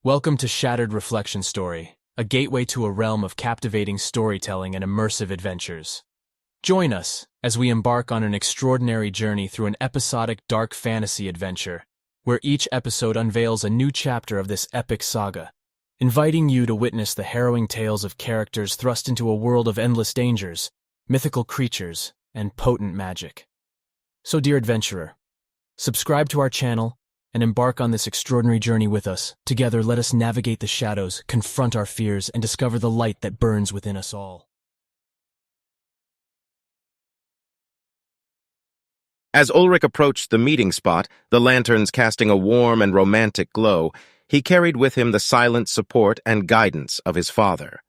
Welcome to Shattered Reflection Story, a gateway to a realm of captivating storytelling and immersive adventures. Join us as we embark on an extraordinary journey through an episodic dark fantasy adventure, where each episode unveils a new chapter of this epic saga, inviting you to witness the harrowing tales of characters thrust into a world of endless dangers, mythical creatures, and potent magic. So, dear adventurer, subscribe to our channel and embark on this extraordinary journey with us. Together, let us navigate the shadows, confront our fears, and discover the light that burns within us all. As Ulrich approached the meeting spot, the lanterns casting a warm and romantic glow, he carried with him the silent support and guidance of his father.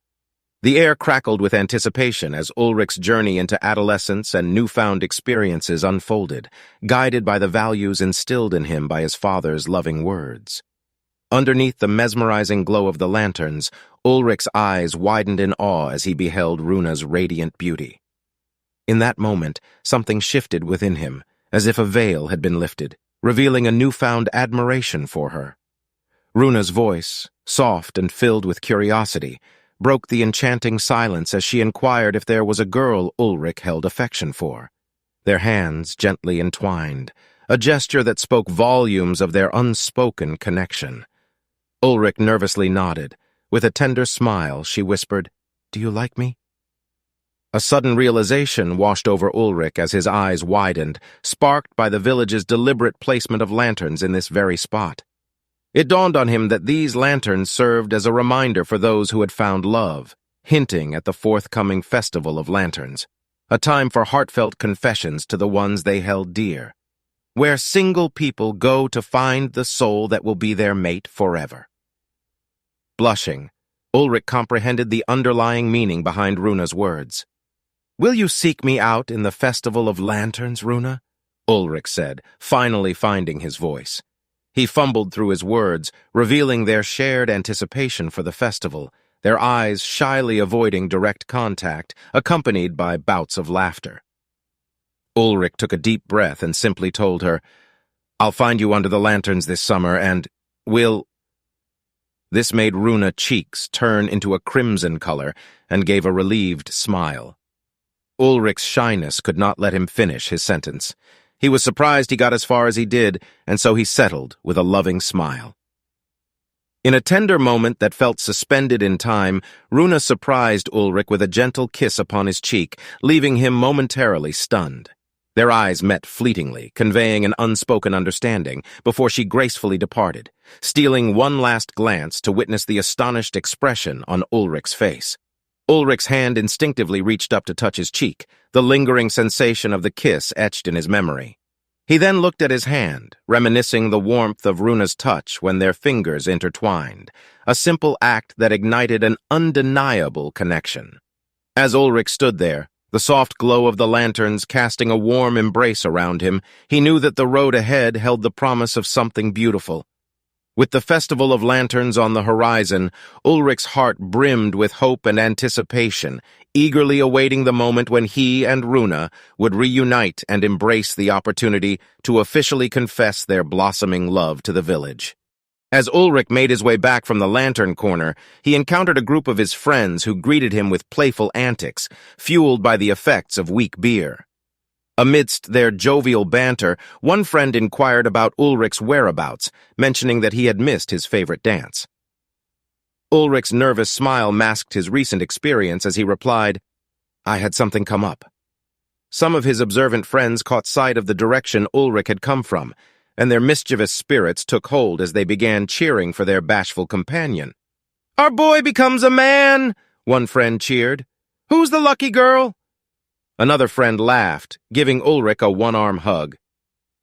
The air crackled with anticipation as Ulrich's journey into adolescence and newfound experiences unfolded, guided by the values instilled in him by his father's loving words. Underneath the mesmerizing glow of the lanterns, Ulrich's eyes widened in awe as he beheld Runa's radiant beauty. In that moment, something shifted within him, as if a veil had been lifted, revealing a newfound admiration for her. Runa's voice, soft and filled with curiosity, broke the enchanting silence as she inquired if there was a girl Ulrich held affection for. Their hands gently entwined, a gesture that spoke volumes of their unspoken connection. Ulrich nervously nodded. With a tender smile, she whispered, "Do you like me?" A sudden realization washed over Ulrich as his eyes widened, sparked by the village's deliberate placement of lanterns in this very spot. It dawned on him that these lanterns served as a reminder for those who had found love, hinting at the forthcoming Festival of Lanterns, a time for heartfelt confessions to the ones they held dear, where single people go to find the soul that will be their mate forever. Blushing, Ulrich comprehended the underlying meaning behind Runa's words. "Will you seek me out in the Festival of Lanterns, Runa?" Ulrich said, finally finding his voice. He fumbled through his words, revealing their shared anticipation for the festival, their eyes shyly avoiding direct contact, accompanied by bouts of laughter. Ulrich took a deep breath and simply told her, "I'll find you under the lanterns this summer, and we'll—" This made Runa's cheeks turn into a crimson color and gave a relieved smile. Ulrich's shyness could not let him finish his sentence. He was surprised he got as far as he did, and so he settled with a loving smile. In a tender moment that felt suspended in time, Runa surprised Ulrich with a gentle kiss upon his cheek, leaving him momentarily stunned. Their eyes met fleetingly, conveying an unspoken understanding, before she gracefully departed, stealing one last glance to witness the astonished expression on Ulrich's face. Ulrich's hand instinctively reached up to touch his cheek, the lingering sensation of the kiss etched in his memory. He then looked at his hand, reminiscing the warmth of Runa's touch when their fingers intertwined, a simple act that ignited an undeniable connection. As Ulrich stood there, the soft glow of the lanterns casting a warm embrace around him, he knew that the road ahead held the promise of something beautiful. With the Festival of Lanterns on the horizon, Ulrich's heart brimmed with hope and anticipation, eagerly awaiting the moment when he and Runa would reunite and embrace the opportunity to officially confess their blossoming love to the village. As Ulrich made his way back from the lantern corner, he encountered a group of his friends who greeted him with playful antics, fueled by the effects of weak beer. Amidst their jovial banter, one friend inquired about Ulrich's whereabouts, mentioning that he had missed his favorite dance. Ulrich's nervous smile masked his recent experience as he replied, "I had something come up." Some of his observant friends caught sight of the direction Ulrich had come from, and their mischievous spirits took hold as they began cheering for their bashful companion. "Our boy becomes a man!" one friend cheered. "Who's the lucky girl?" Another friend laughed, giving Ulrich a one-arm hug.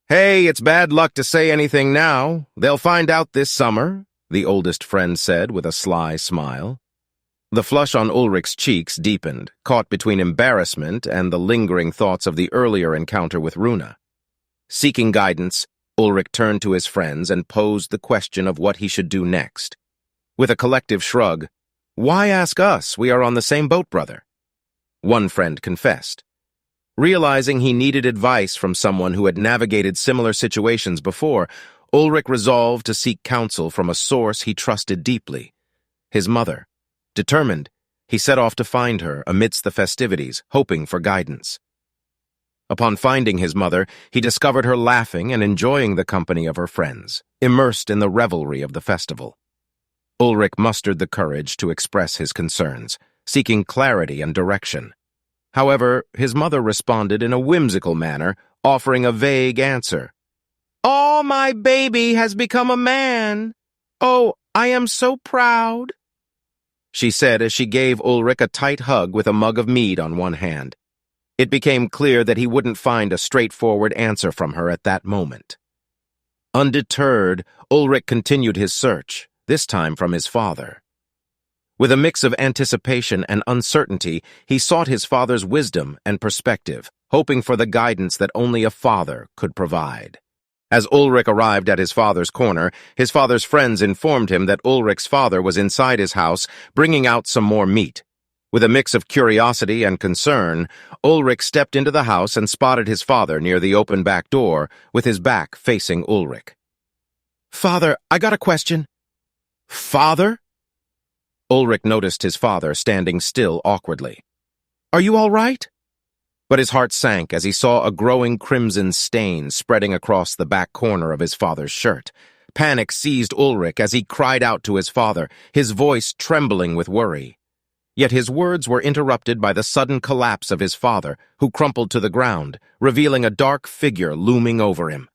"Hey, it's bad luck to say anything now. They'll find out this summer," the oldest friend said with a sly smile. The flush on Ulrich's cheeks deepened, caught between embarrassment and the lingering thoughts of the earlier encounter with Runa. Seeking guidance, Ulrich turned to his friends and posed the question of what he should do next. With a collective shrug, "Why ask us? We are on the same boat, brother." One friend confessed. Realizing he needed advice from someone who had navigated similar situations before, Ulrich resolved to seek counsel from a source he trusted deeply, his mother. Determined, he set off to find her amidst the festivities, hoping for guidance. Upon finding his mother, he discovered her laughing and enjoying the company of her friends, immersed in the revelry of the festival. Ulrich mustered the courage to express his concerns, seeking clarity and direction. However, his mother responded in a whimsical manner, offering a vague answer. "Oh, my baby has become a man. Oh, I am so proud," she said as she gave Ulrich a tight hug with a mug of mead on one hand. It became clear that he wouldn't find a straightforward answer from her at that moment. Undeterred, Ulrich continued his search, this time from his father. With a mix of anticipation and uncertainty, he sought his father's wisdom and perspective, hoping for the guidance that only a father could provide. As Ulrich arrived at his father's corner, his father's friends informed him that Ulrich's father was inside his house, bringing out some more meat. With a mix of curiosity and concern, Ulrich stepped into the house and spotted his father near the open back door, with his back facing Ulrich. "Father, I got a question." "Father?" Ulrich noticed his father standing still awkwardly. "Are you all right?" But his heart sank as he saw a growing crimson stain spreading across the back corner of his father's shirt. Panic seized Ulrich as he cried out to his father, his voice trembling with worry. Yet his words were interrupted by the sudden collapse of his father, who crumpled to the ground, revealing a dark figure looming over him.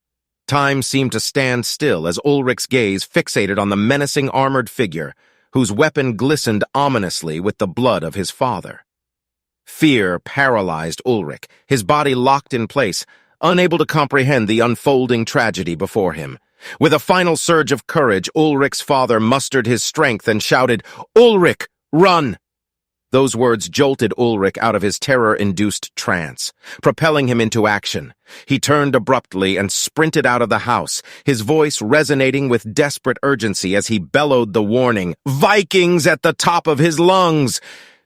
Time seemed to stand still as Ulrich's gaze fixated on the menacing armored figure, whose weapon glistened ominously with the blood of his father. Fear paralyzed Ulrich, his body locked in place, unable to comprehend the unfolding tragedy before him. With a final surge of courage, Ulrich's father mustered his strength and shouted, "Ulrich, run!" Those words jolted Ulrich out of his terror-induced trance, propelling him into action. He turned abruptly and sprinted out of the house, his voice resonating with desperate urgency as he bellowed the warning, "Vikings!" at the top of his lungs.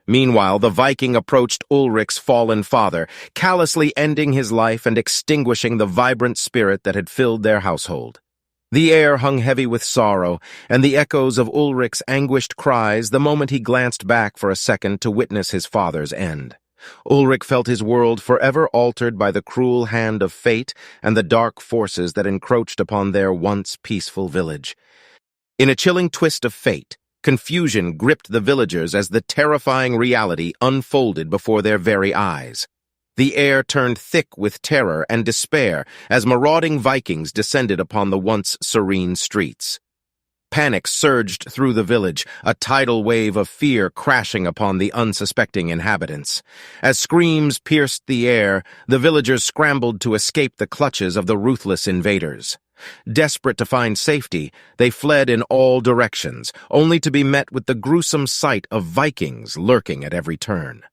Meanwhile, the Viking approached Ulrich's fallen father, callously ending his life and extinguishing the vibrant spirit that had filled their household. The air hung heavy with sorrow, and the echoes of Ulrich's anguished cries the moment he glanced back for a second to witness his father's end. Ulrich felt his world forever altered by the cruel hand of fate and the dark forces that encroached upon their once peaceful village. In a chilling twist of fate, confusion gripped the villagers as the terrifying reality unfolded before their very eyes. The air turned thick with terror and despair as marauding Vikings descended upon the once serene streets. Panic surged through the village, a tidal wave of fear crashing upon the unsuspecting inhabitants. As screams pierced the air, the villagers scrambled to escape the clutches of the ruthless invaders. Desperate to find safety, they fled in all directions, only to be met with the gruesome sight of Vikings lurking at every turn.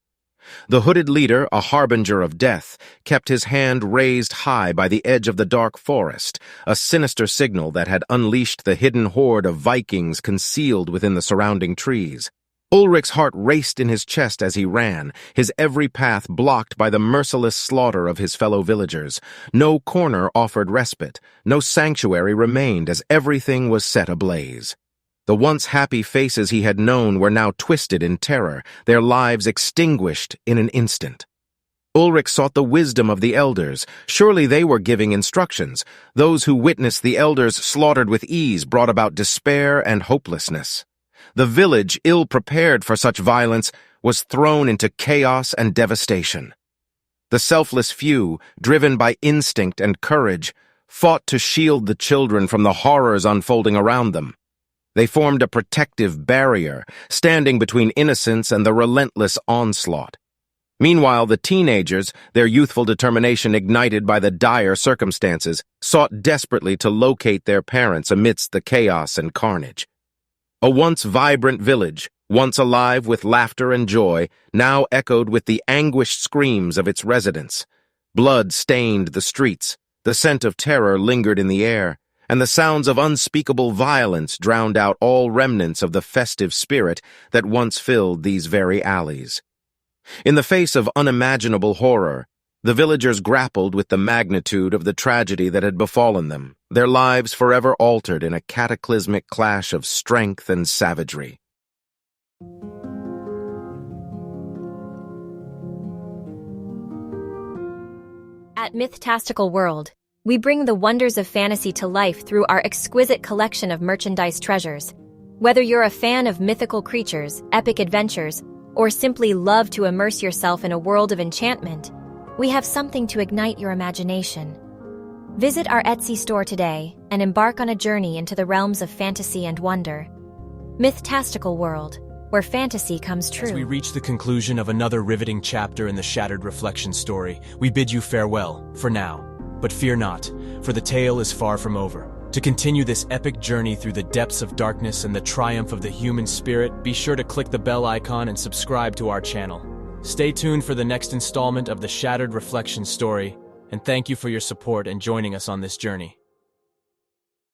The hooded leader, a harbinger of death, kept his hand raised high by the edge of the dark forest, a sinister signal that had unleashed the hidden horde of Vikings concealed within the surrounding trees. Ulrich's heart raced in his chest as he ran, his every path blocked by the merciless slaughter of his fellow villagers. No corner offered respite, no sanctuary remained as everything was set ablaze. The once happy faces he had known were now twisted in terror, their lives extinguished in an instant. Ulrich sought the wisdom of the elders. Surely they were giving instructions. Those who witnessed the elders slaughtered with ease brought about despair and hopelessness. The village, ill-prepared for such violence, was thrown into chaos and devastation. The selfless few, driven by instinct and courage, fought to shield the children from the horrors unfolding around them. They formed a protective barrier, standing between innocence and the relentless onslaught. Meanwhile, the teenagers, their youthful determination ignited by the dire circumstances, sought desperately to locate their parents amidst the chaos and carnage. A once vibrant village, once alive with laughter and joy, now echoed with the anguished screams of its residents. Blood stained the streets, the scent of terror lingered in the air, and the sounds of unspeakable violence drowned out all remnants of the festive spirit that once filled these very alleys. In the face of unimaginable horror, The villagers grappled with the magnitude of the tragedy that had befallen them, their lives forever altered in a cataclysmic clash of strength and savagery. At Mythtastical World, we bring the wonders of fantasy to life through our exquisite collection of merchandise treasures. Whether you're a fan of mythical creatures, epic adventures, or simply love to immerse yourself in a world of enchantment, we have something to ignite your imagination. Visit our Etsy store today and embark on a journey into the realms of fantasy and wonder. Mythtastical World, where fantasy comes true. As we reach the conclusion of another riveting chapter in the Shattered Reflection story, we bid you farewell, for now. But fear not, for the tale is far from over. To continue this epic journey through the depths of darkness and the triumph of the human spirit, be sure to click the bell icon and subscribe to our channel. Stay tuned for the next installment of the Shattered Reflection story, and thank you for your support and joining us on this journey.